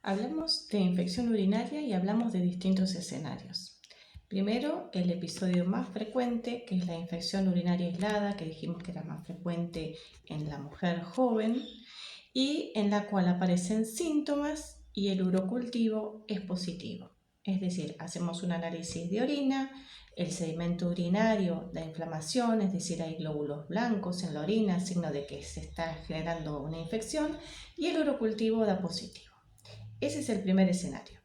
Hablamos de infección urinaria y hablamos de distintos escenarios. Primero, el episodio más frecuente, que es la infección urinaria aislada, que dijimos que era más frecuente en la mujer joven y en la cual aparecen síntomas y el urocultivo es positivo. Es decir, hacemos un análisis de orina, el sedimento urinario da inflamación, es decir, hay glóbulos blancos en la orina, signo de que se está generando una infección, y el urocultivo da positivo. Ese es el primer escenario.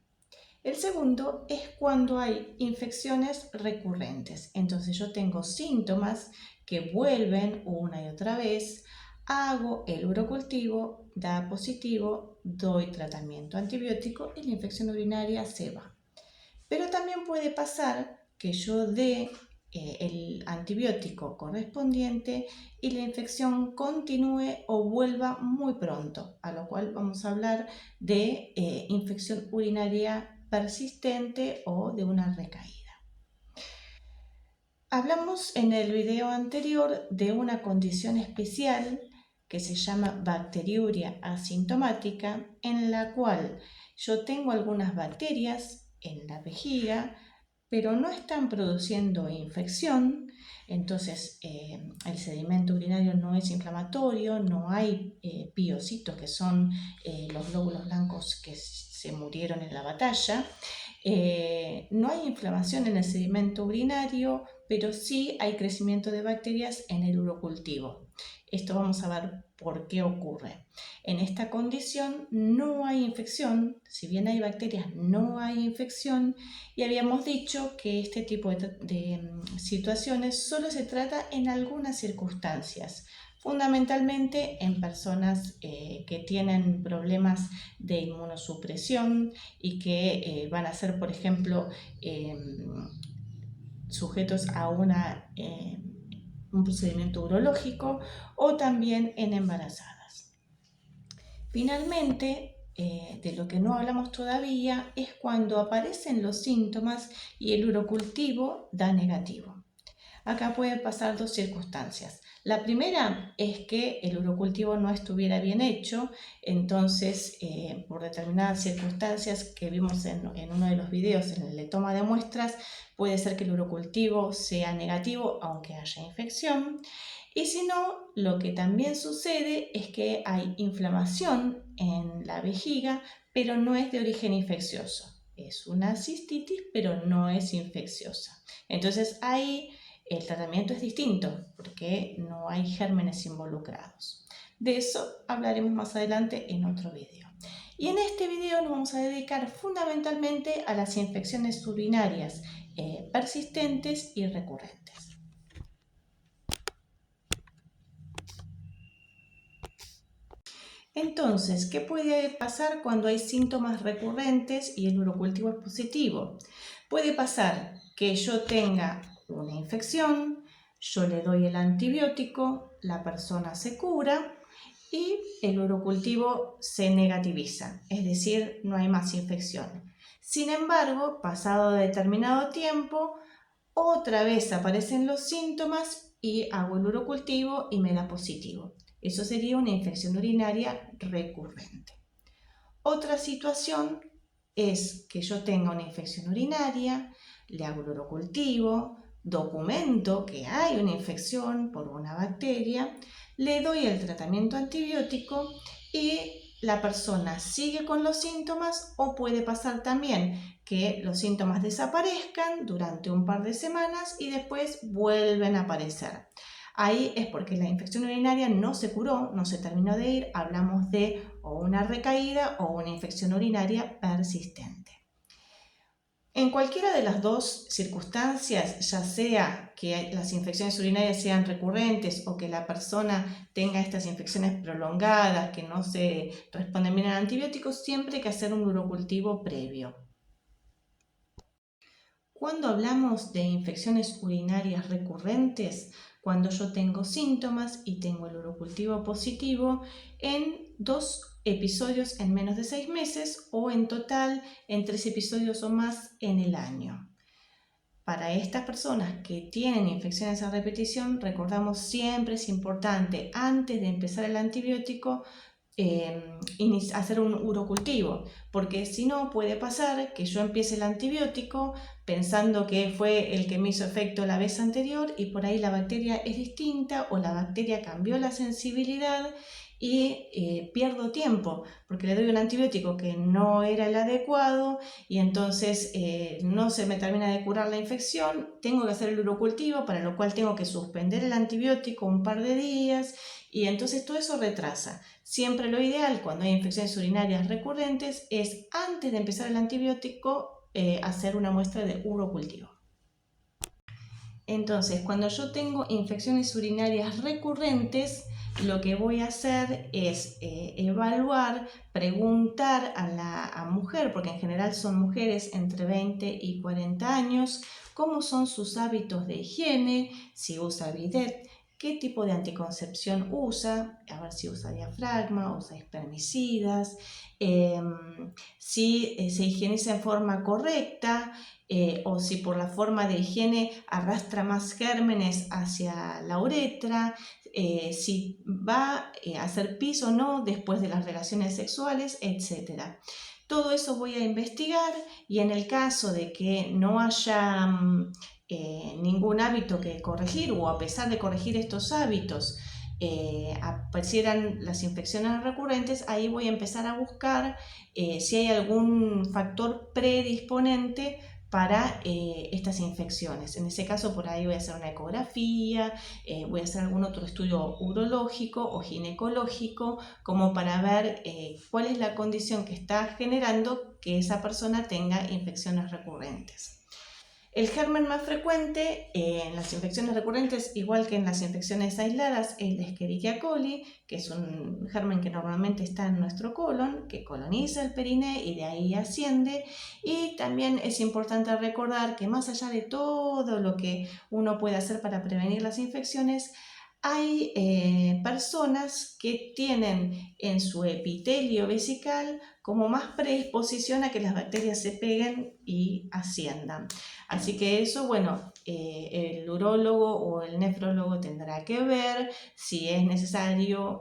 El segundo es cuando hay infecciones recurrentes. Entonces yo tengo síntomas que vuelven una y otra vez, hago el urocultivo, da positivo, doy tratamiento antibiótico y la infección urinaria se va. Pero también puede pasar que yo dé el antibiótico correspondiente y la infección continúe o vuelva muy pronto, a lo cual vamos a hablar de infección urinaria persistente o de una recaída. Hablamos en el video anterior de una condición especial que se llama bacteriuria asintomática, en la cual yo tengo algunas bacterias en la vejiga, pero no están produciendo infección, entonces el sedimento urinario no es inflamatorio, no hay piocitos que son los glóbulos blancos que se murieron en la batalla, no hay inflamación en el sedimento urinario, pero sí hay crecimiento de bacterias en el urocultivo. Esto vamos a ver por qué ocurre. En esta condición no hay infección, si bien hay bacterias, no hay infección, y habíamos dicho que este tipo de situaciones solo se trata en algunas circunstancias, fundamentalmente en personas que tienen problemas de inmunosupresión y que van a ser, por ejemplo, sujetos a un procedimiento urológico, o también en embarazadas. Finalmente, de lo que no hablamos todavía es cuando aparecen los síntomas y el urocultivo da negativo. Acá pueden pasar dos circunstancias. La primera es que el urocultivo no estuviera bien hecho, entonces por determinadas circunstancias que vimos en uno de los videos, en el de toma de muestras, puede ser que el urocultivo sea negativo aunque haya infección. Y si no, lo que también sucede es que hay inflamación en la vejiga, pero no es de origen infeccioso. Es una cistitis, pero no es infecciosa. Entonces ahí el tratamiento es distinto porque no hay gérmenes involucrados. De eso hablaremos más adelante en otro video. Y en este video nos vamos a dedicar fundamentalmente a las infecciones urinarias persistentes y recurrentes. Entonces, ¿qué puede pasar cuando hay síntomas recurrentes y el urocultivo es positivo? Puede pasar que yo tenga una infección, yo le doy el antibiótico, la persona se cura y el urocultivo se negativiza, es decir, no hay más infección. Sin embargo, pasado determinado tiempo, otra vez aparecen los síntomas y hago el urocultivo y me da positivo. Eso sería una infección urinaria recurrente. Otra situación es que yo tenga una infección urinaria, le hago el urocultivo, documento que hay una infección por una bacteria, le doy el tratamiento antibiótico y la persona sigue con los síntomas, o puede pasar también que los síntomas desaparezcan durante un par de semanas y después vuelven a aparecer. Ahí es porque la infección urinaria no se curó, no se terminó de ir, hablamos de o una recaída o una infección urinaria persistente. En cualquiera de las dos circunstancias, ya sea que las infecciones urinarias sean recurrentes o que la persona tenga estas infecciones prolongadas, que no se responden bien al antibiótico, siempre hay que hacer un urocultivo previo. Cuando hablamos de infecciones urinarias recurrentes, cuando yo tengo síntomas y tengo el urocultivo positivo en 2 episodios en menos de 6 meses o en total en 3 episodios o más en el año. Para estas personas que tienen infecciones a repetición, recordamos siempre es importante, antes de empezar el antibiótico, hacer un urocultivo, porque si no puede pasar que yo empiece el antibiótico pensando que fue el que me hizo efecto la vez anterior y por ahí la bacteria es distinta o la bacteria cambió la sensibilidad y pierdo tiempo porque le doy un antibiótico que no era el adecuado y entonces no se me termina de curar la infección, tengo que hacer el urocultivo para lo cual tengo que suspender el antibiótico un par de días y entonces todo eso retrasa. Siempre lo ideal cuando hay infecciones urinarias recurrentes es antes de empezar el antibiótico hacer una muestra de urocultivo. Entonces, cuando yo tengo infecciones urinarias recurrentes, lo que voy a hacer es evaluar, preguntar a la mujer, porque en general son mujeres entre 20 y 40 años, cómo son sus hábitos de higiene, si usa bidet, qué tipo de anticoncepción usa, a ver si usa diafragma, usa espermicidas, si se higieniza en forma correcta, o si por la forma de higiene arrastra más gérmenes hacia la uretra, si va a hacer pis o no después de las relaciones sexuales, etc. Todo eso voy a investigar y en el caso de que no haya ningún hábito que corregir o a pesar de corregir estos hábitos aparecieran las infecciones recurrentes, ahí voy a empezar a buscar si hay algún factor predisponente para estas infecciones. En ese caso por ahí voy a hacer una ecografía, voy a hacer algún otro estudio urológico o ginecológico como para ver cuál es la condición que está generando que esa persona tenga infecciones recurrentes. El germen más frecuente en las infecciones recurrentes, igual que en las infecciones aisladas, es el Escherichia coli, que es un germen que normalmente está en nuestro colon, que coloniza el periné y de ahí asciende. Y también es importante recordar que más allá de todo lo que uno puede hacer para prevenir las infecciones, hay personas que tienen en su epitelio vesical como más predisposición a que las bacterias se peguen y asciendan. Así que eso, bueno, el urólogo o el nefrólogo tendrá que ver si es necesario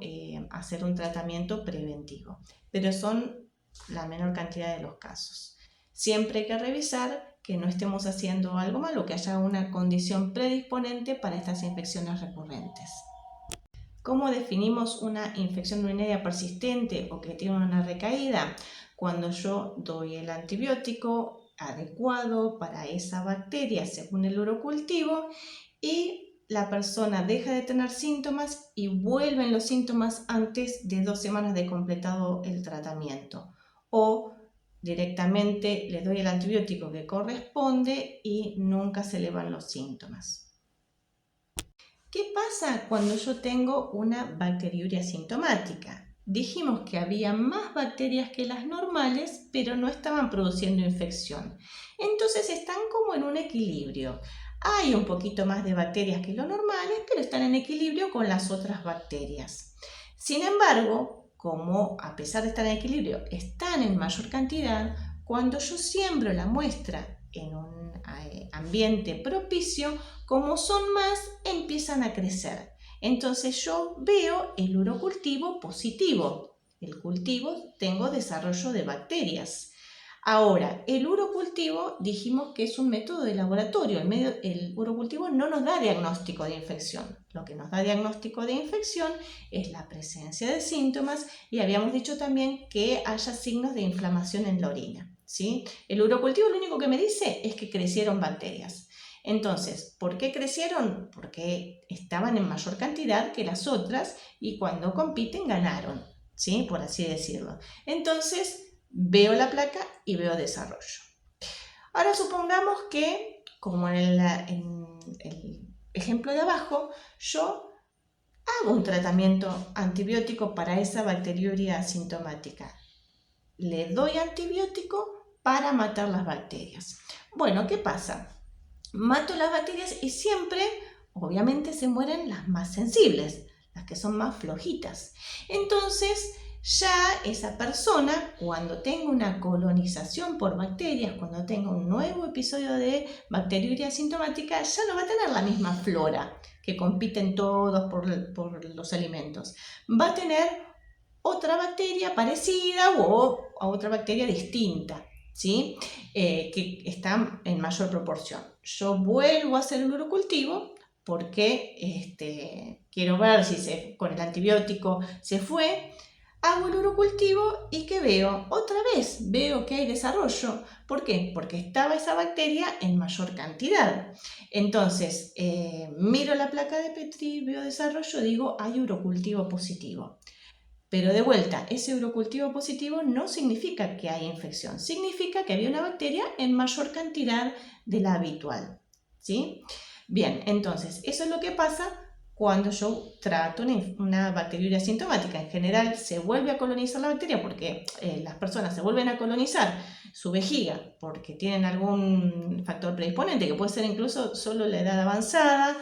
hacer un tratamiento preventivo, pero son la menor cantidad de los casos. Siempre hay que revisar que no estemos haciendo algo malo, que haya una condición predisponente para estas infecciones recurrentes. ¿Cómo definimos una infección urinaria persistente o que tiene una recaída? Cuando yo doy el antibiótico adecuado para esa bacteria según el urocultivo y la persona deja de tener síntomas y vuelven los síntomas antes de 2 semanas de completado el tratamiento. O directamente le doy el antibiótico que corresponde y nunca se le van los síntomas. ¿Qué pasa cuando yo tengo una bacteriuria sintomática? Dijimos que había más bacterias que las normales, pero no estaban produciendo infección. Entonces están como en un equilibrio. Hay un poquito más de bacterias que lo normales, pero están en equilibrio con las otras bacterias. Sin embargo, como a pesar de estar en equilibrio, están en mayor cantidad, cuando yo siembro la muestra en un ambiente propicio, como son más, empiezan a crecer. Entonces yo veo el urocultivo positivo. El cultivo, tengo desarrollo de bacterias. Ahora, el urocultivo dijimos que es un método de laboratorio. El urocultivo no nos da diagnóstico de infección. Lo que nos da diagnóstico de infección es la presencia de síntomas y habíamos dicho también que haya signos de inflamación en la orina, ¿sí? El urocultivo lo único que me dice es que crecieron bacterias. Entonces, ¿por qué crecieron? Porque estaban en mayor cantidad que las otras y cuando compiten ganaron, ¿sí? Por así decirlo. Entonces, veo la placa y veo desarrollo. Ahora supongamos que, como en el ejemplo de abajo, yo hago un tratamiento antibiótico para esa bacteriuria asintomática. Le doy antibiótico para matar las bacterias. Bueno, ¿qué pasa? Mato las bacterias y siempre, obviamente, se mueren las más sensibles, las que son más flojitas. Entonces, ya esa persona, cuando tenga una colonización por bacterias, cuando tenga un nuevo episodio de bacteriuria asintomática, ya no va a tener la misma flora que compiten todos por los alimentos. Va a tener otra bacteria parecida o a otra bacteria distinta, ¿sí? Que está en mayor proporción. Yo vuelvo a hacer el urocultivo porque quiero ver si con el antibiótico se fue. Hago el urocultivo y ¿qué veo? Otra vez veo que hay desarrollo. ¿Por qué? Porque estaba esa bacteria en mayor cantidad. Entonces, miro la placa de Petri, veo desarrollo, digo, hay urocultivo positivo. Pero de vuelta, ese urocultivo positivo no significa que hay infección, significa que había una bacteria en mayor cantidad de la habitual, ¿sí? Bien, entonces, eso es lo que pasa cuando yo trato una bacteriuria asintomática. En general se vuelve a colonizar la bacteria porque las personas se vuelven a colonizar su vejiga porque tienen algún factor predisponente, que puede ser incluso solo la edad avanzada,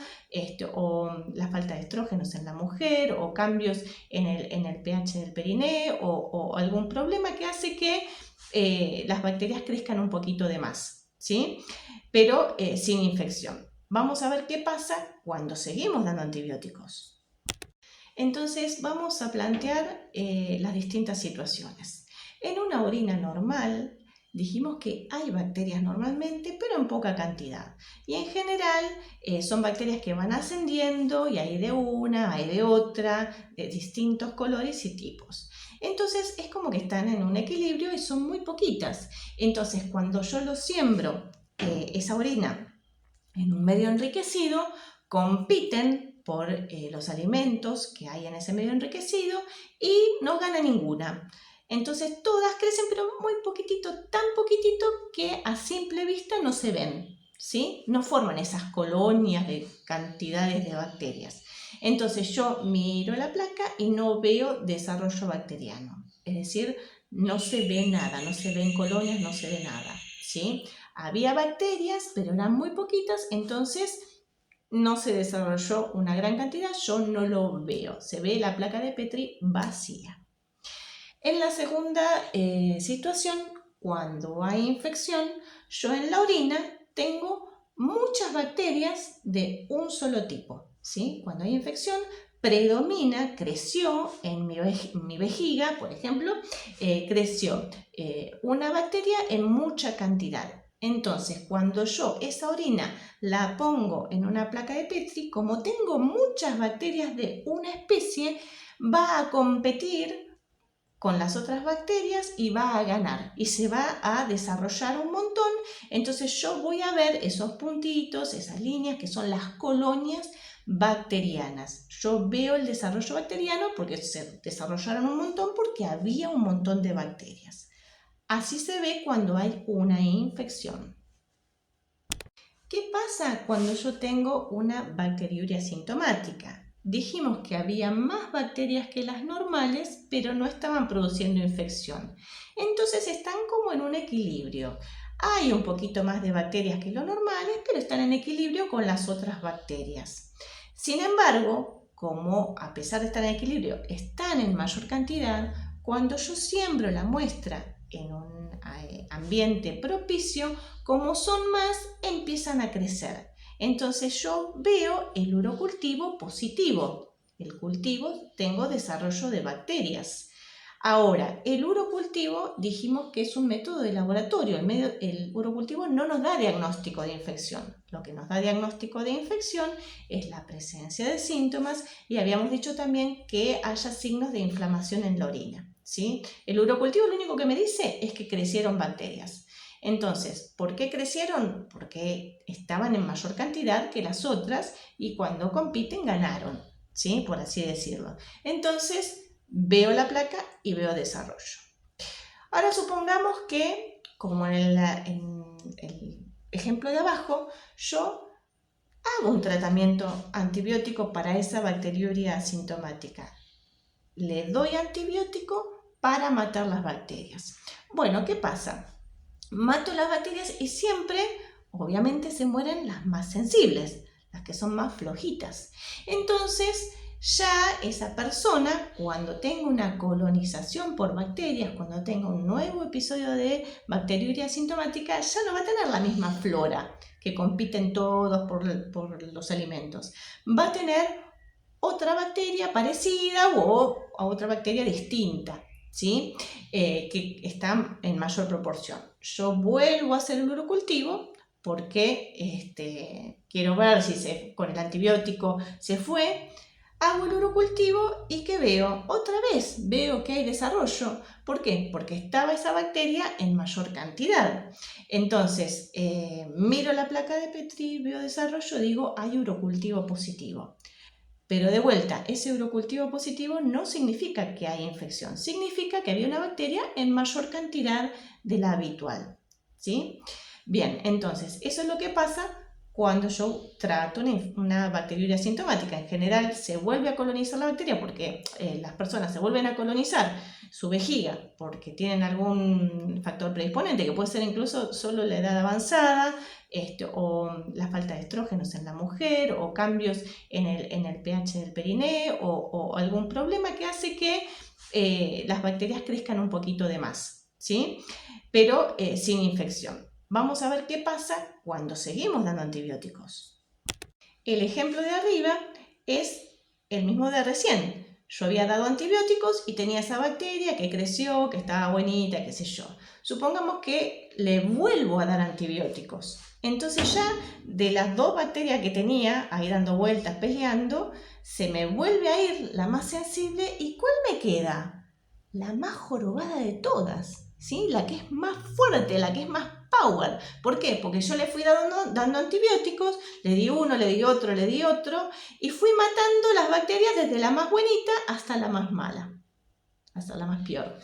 o la falta de estrógenos en la mujer, o cambios en el pH del perineo, o algún problema que hace que las bacterias crezcan un poquito de más, ¿sí? Pero sin infección. Vamos a ver qué pasa cuando seguimos dando antibióticos. Entonces vamos a plantear las distintas situaciones. En una orina normal, dijimos que hay bacterias normalmente, pero en poca cantidad. Y en general son bacterias que van ascendiendo y hay de una, hay de otra, de distintos colores y tipos. Entonces es como que están en un equilibrio y son muy poquitas. Entonces cuando yo lo siembro, esa orina, en un medio enriquecido, compiten por los alimentos que hay en ese medio enriquecido y no gana ninguna. Entonces todas crecen, pero muy poquitito, tan poquitito que a simple vista no se ven, ¿sí? No forman esas colonias de cantidades de bacterias. Entonces yo miro la placa y no veo desarrollo bacteriano. Es decir, no se ve nada, no se ven colonias, no se ve nada, ¿sí? Había bacterias, pero eran muy poquitas, entonces no se desarrolló una gran cantidad, yo no lo veo. Se ve la placa de Petri vacía. En la segunda situación, cuando hay infección, yo en la orina tengo muchas bacterias de un solo tipo, ¿sí? Cuando hay infección, predomina, creció en mi vejiga, por ejemplo, creció una bacteria en mucha cantidad. Entonces, cuando yo esa orina la pongo en una placa de Petri, como tengo muchas bacterias de una especie, va a competir con las otras bacterias y va a ganar y se va a desarrollar un montón. Entonces yo voy a ver esos puntitos, esas líneas que son las colonias bacterianas. Yo veo el desarrollo bacteriano porque se desarrollaron un montón porque había un montón de bacterias. Así se ve cuando hay una infección. ¿Qué pasa cuando yo tengo una bacteriuria asintomática? Dijimos que había más bacterias que las normales, pero no estaban produciendo infección. Entonces están como en un equilibrio. Hay un poquito más de bacterias que lo normales, pero están en equilibrio con las otras bacterias. Sin embargo, como a pesar de estar en equilibrio, están en mayor cantidad, cuando yo siembro la muestra en un ambiente propicio, como son más, empiezan a crecer. Entonces yo veo el urocultivo positivo. El cultivo, tengo desarrollo de bacterias. Ahora, el urocultivo dijimos que es un método de laboratorio. El urocultivo no nos da diagnóstico de infección. Lo que nos da diagnóstico de infección es la presencia de síntomas y habíamos dicho también que haya signos de inflamación en la orina, ¿sí? El urocultivo lo único que me dice es que crecieron bacterias. Entonces, ¿por qué crecieron? Porque estaban en mayor cantidad que las otras y cuando compiten ganaron, ¿sí? Por así decirlo. Entonces, veo la placa y veo desarrollo. Ahora supongamos que, como en el ejemplo de abajo, yo hago un tratamiento antibiótico para esa bacteriuria asintomática. Le doy antibiótico para matar las bacterias. Bueno, ¿qué pasa? Mato las bacterias y siempre, obviamente, se mueren las más sensibles, las que son más flojitas. Entonces, ya esa persona, cuando tenga una colonización por bacterias, cuando tenga un nuevo episodio de bacteriuria asintomática, ya no va a tener la misma flora que compiten todos por los alimentos. Va a tener otra bacteria parecida o a otra bacteria distinta, ¿sí? Que está en mayor proporción. Yo vuelvo a hacer el urocultivo porque quiero ver si con el antibiótico se fue. Hago el urocultivo y ¿qué veo? Otra vez veo que hay desarrollo. ¿Por qué? Porque estaba esa bacteria en mayor cantidad. Entonces, miro la placa de Petri, veo desarrollo, digo, hay urocultivo positivo. Pero de vuelta, ese urocultivo positivo no significa que hay infección, significa que había una bacteria en mayor cantidad de la habitual, ¿sí? Bien, entonces, eso es lo que pasa cuando yo trato una bacteriuria asintomática. En general se vuelve a colonizar la bacteria porque las personas se vuelven a colonizar su vejiga porque tienen algún factor predisponente, que puede ser incluso solo la edad avanzada, o la falta de estrógenos en la mujer, o cambios en el pH del perineo, o algún problema que hace que las bacterias crezcan un poquito de más, ¿sí? Pero sin infección. Vamos a ver qué pasa cuando seguimos dando antibióticos. El ejemplo de arriba es el mismo de recién. Yo había dado antibióticos y tenía esa bacteria que creció, que estaba bonita, qué sé yo. Supongamos que le vuelvo a dar antibióticos. Entonces ya de las dos bacterias que tenía, ahí dando vueltas, peleando, se me vuelve a ir la más sensible. ¿Y cuál me queda? La más jorobada de todas, ¿sí? La que es más fuerte, la que es más power. ¿Por qué? Porque yo le fui dando antibióticos, le di uno, le di otro, y fui matando las bacterias desde la más buenita hasta la más mala, hasta la más peor.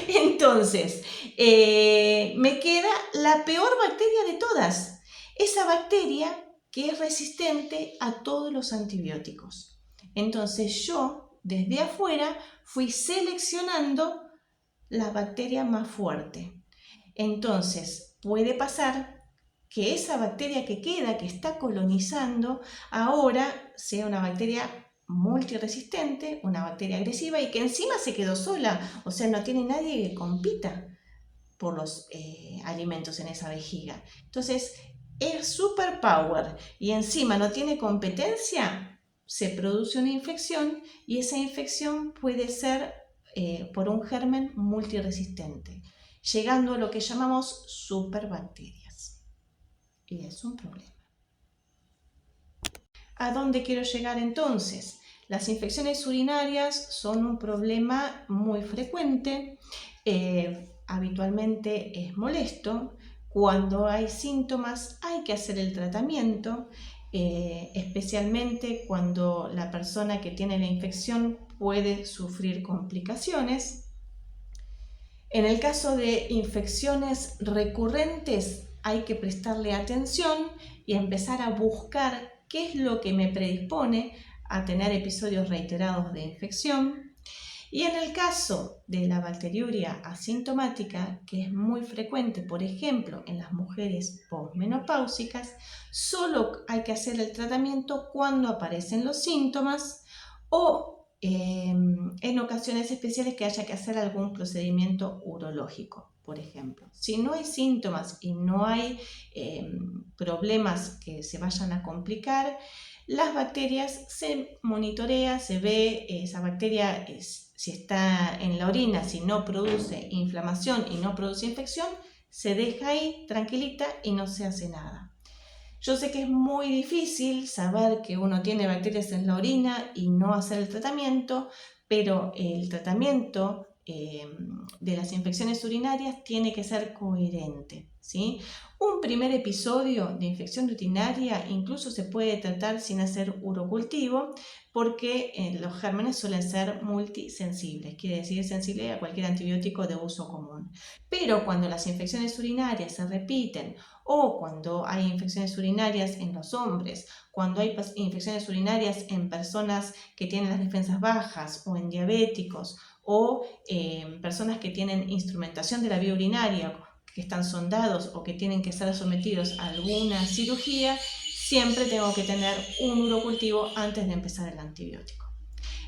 Entonces, me queda la peor bacteria de todas, esa bacteria que es resistente a todos los antibióticos. Entonces yo, desde afuera, fui seleccionando la bacteria más fuerte. Entonces, puede pasar que esa bacteria que queda, que está colonizando, ahora sea una bacteria multiresistente, una bacteria agresiva y que encima se quedó sola, o sea, no tiene nadie que compita por los alimentos en esa vejiga. Entonces, es super power y encima no tiene competencia, se produce una infección y esa infección puede ser por un germen multiresistente, llegando a lo que llamamos superbacterias. Y es un problema. ¿A dónde quiero llegar entonces? Las infecciones urinarias son un problema muy frecuente, habitualmente es molesto. Cuando hay síntomas hay que hacer el tratamiento, especialmente cuando la persona que tiene la infección puede sufrir complicaciones. En el caso de infecciones recurrentes hay que prestarle atención y empezar a buscar qué es lo que me predispone a tener episodios reiterados de infección. Y en el caso de la bacteriuria asintomática, que es muy frecuente, por ejemplo, en las mujeres posmenopáusicas, solo hay que hacer el tratamiento cuando aparecen los síntomas o en ocasiones especiales que haya que hacer algún procedimiento urológico, por ejemplo. Si no hay síntomas y no hay problemas que se vayan a complicar, las bacterias se monitorea, se ve esa bacteria si está en la orina, si no produce inflamación y no produce infección, se deja ahí tranquilita y no se hace nada. Yo sé que es muy difícil saber que uno tiene bacterias en la orina y no hacer el tratamiento, pero el tratamiento de las infecciones urinarias tiene que ser coherente, ¿sí? Un primer episodio de infección urinaria incluso se puede tratar sin hacer urocultivo porque los gérmenes suelen ser multisensibles, quiere decir sensible a cualquier antibiótico de uso común. Pero cuando las infecciones urinarias se repiten o cuando hay infecciones urinarias en los hombres, cuando hay infecciones urinarias en personas que tienen las defensas bajas o en diabéticos o personas que tienen instrumentación de la vía urinaria, que están sondados o que tienen que ser sometidos a alguna cirugía, siempre tengo que tener un urocultivo antes de empezar el antibiótico.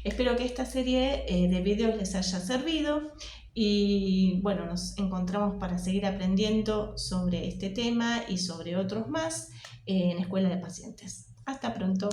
Espero que esta serie de videos les haya servido y bueno, nos encontramos para seguir aprendiendo sobre este tema y sobre otros más en Escuela de Pacientes. Hasta pronto.